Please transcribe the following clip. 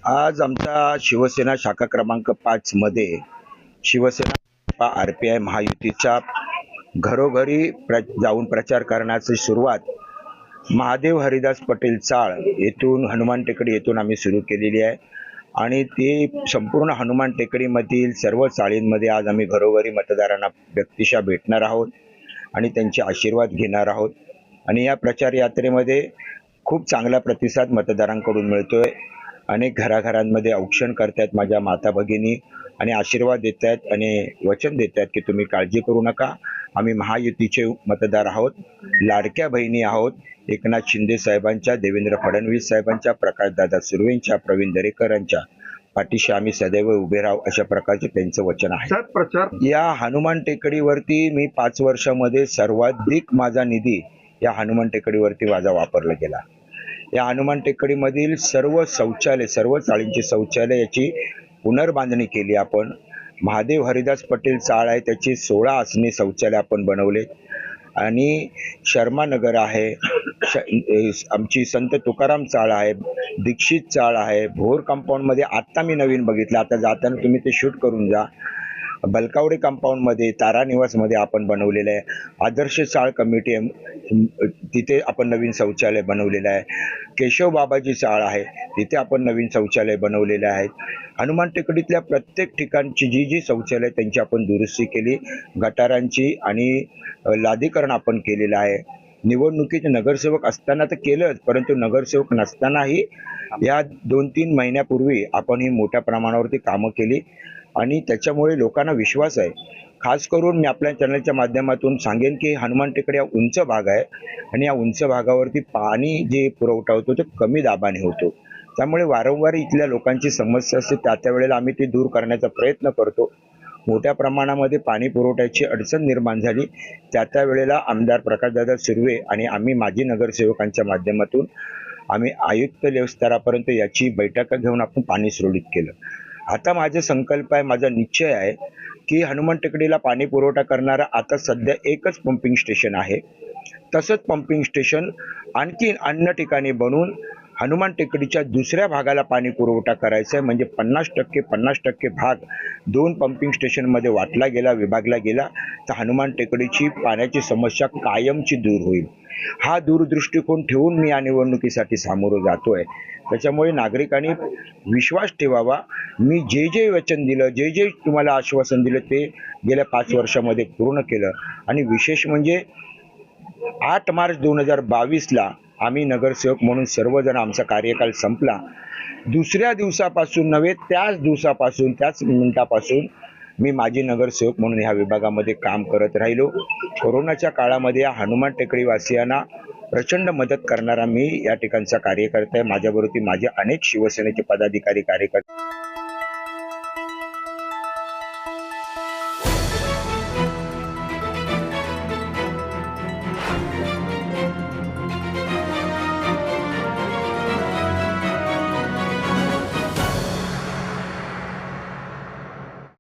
आज आमचा शिवसेना शाखा क्रमांक 5 मध्ये शिवसेना RPI महायुतीच्या घरोघरी जाऊन प्रचार करण्याची सुरुवात महादेव हरिदास पटेल चाळ येथून हनुमान टेकडी येथून आम्ही सुरू केलेली आहे आणि ती संपूर्ण हनुमान टेकडीमधील सर्व चाळींमध्ये आज आम्ही घरोघरी मतदारांना व्यक्तिशः भेटणार आहोत आणि त्यांचे आशीर्वाद घेणार आहोत आणि या प्रचार यात्रेमध्ये खूप चांगला प्रतिसाद मतदारांकडून मिळतोय। अनेक घराघरांमध्ये औक्षण करतात माझ्या माता भगिनी आणि आशीर्वाद देत आहेत आणि वचन देत आहेत की तुम्ही काळजी करू नका, आम्ही महायुतीचे मतदार आहोत, लाडक्या बहिणी आहोत, एकनाथ शिंदे साहेबांच्या, देवेंद्र फडणवीस साहेबांच्या, प्रकाशदादा सुर्वेंच्या, प्रवीण दरेकरांच्या पाठीशी आम्ही सदैव उभे राहू, अशा प्रकारचे त्यांचं वचन आहे। प्रचार या हनुमान टेकडीवरती मी 5 वर्षामध्ये सर्वाधिक माझा निधी या हनुमान टेकडीवरती माझा वापरला गेला। या हनुमान टेकडीमधील सर्व शौचालय, सर्व चाळींची शौचालय याची पुनर्बांधणी केली आपण। महादेव हरिदास पटेल चाळ आहे त्याची 16 आसनी शौचालय आपण बनवले आणि शर्मानगर आहे, आमची संत तुकाराम चाळ आहे, दीक्षित चाळ आहे, भोर कंपाऊंड मध्ये आता मी नवीन बघितलं, आता जाताना तुम्ही ते शूट करून जा, बलकावडे कंपाऊंड मध्ये, तारा निवास मध्ये आपण बनवलेलं आहे, आदर्श चाळ कमिटी तिथे आपण नवीन शौचालय बनवलेलं आहे, केशव बाबाजी चाळ आहे तिथे आपण नवीन शौचालय बनवलेले आहेत। हनुमान टेकडीतल्या प्रत्येक ठिकाणची जी शौचालय त्यांची आपण दुरुस्ती केली, गटारांची आणि लादीकरण आपण केलेलं आहे। निवडणुकीचे नगरसेवक असताना तर केलंच, परंतु नगरसेवक नसतानाही या 2-3 महिन्यापूर्वी आपण ही मोठ्या प्रमाणावरती कामं केली आणि त्याच्यामुळे लोकांना विश्वास आहे। खास करून मी आपल्या चॅनलच्या माध्यमातून सांगेन की हनुमान टेकडी हा उंच भाग आहे आणि या उंच भागावरती पाणी जे पुरवठा होतो तो कमी दाबाने होतो, त्यामुळे वारंवार इथल्या लोकांची समस्या असते, त्या वेळेला आम्ही ती दूर करण्याचा प्रयत्न करतो। मोठ्या प्रमाणामध्ये पाणी पुरवठ्याची अडचण निर्माण झाली, त्या वेळेला आमदार प्रकाशदादा सुर्वे आणि आम्ही माजी नगरसेवकांच्या माध्यमातून आम्ही आयुक्त स्तरापर्यंत याची बैठक घेऊन आपण पाणी सुरळीत केलं। आता माझा संकल्प आहे, माझा निश्चय आहे की हनुमान टेकडीला पाणी पुरवठा करणारा आता सध्या एकच पंपिंग स्टेशन आहे, तसंच पंपिंग स्टेशन आणखी अन्य ठिकाणी बनवून हनुमान टेकडीच्या दुसऱ्या भागाला पाणी पुरवठा करायचा आहे, म्हणजे 50% भाग 2 पंपिंग स्टेशन मध्ये वाटला गेला, विभागला गेला, तर हनुमान टेकडीची पाण्याची समस्या कायमची दूर होईल। हा दूरदृष्टिकोन ठेवून मी या निवडणुकीसाठी सामोरं जातोय, त्याच्यामुळे नागरिकांनी विश्वास ठेवावा। मी जे वचन दिलं, जे तुम्हाला आश्वासन दिलं ते गेल्या 5 वर्षामध्ये पूर्ण केलं आणि विशेष म्हणजे 8 मार्च 2022ला आम्ही नगरसेवक म्हणून सर्वजण आमचा कार्यकाल संपला, दुसऱ्या दिवसापासून नव्हे त्याच दिवसापासून, त्याच मिनिटापासून मी माजी नगरसेवक म्हणून ह्या विभागामध्ये काम करत राहिलो। कोरोनाच्या काळामध्ये या हनुमान टेकडी वासियांना प्रचंड मदत करणारा मी या ठिकाणचा कार्यकर्ता आहे, माझ्याबरोबर माझे अनेक शिवसेनेचे पदाधिकारी कार्यकर्ते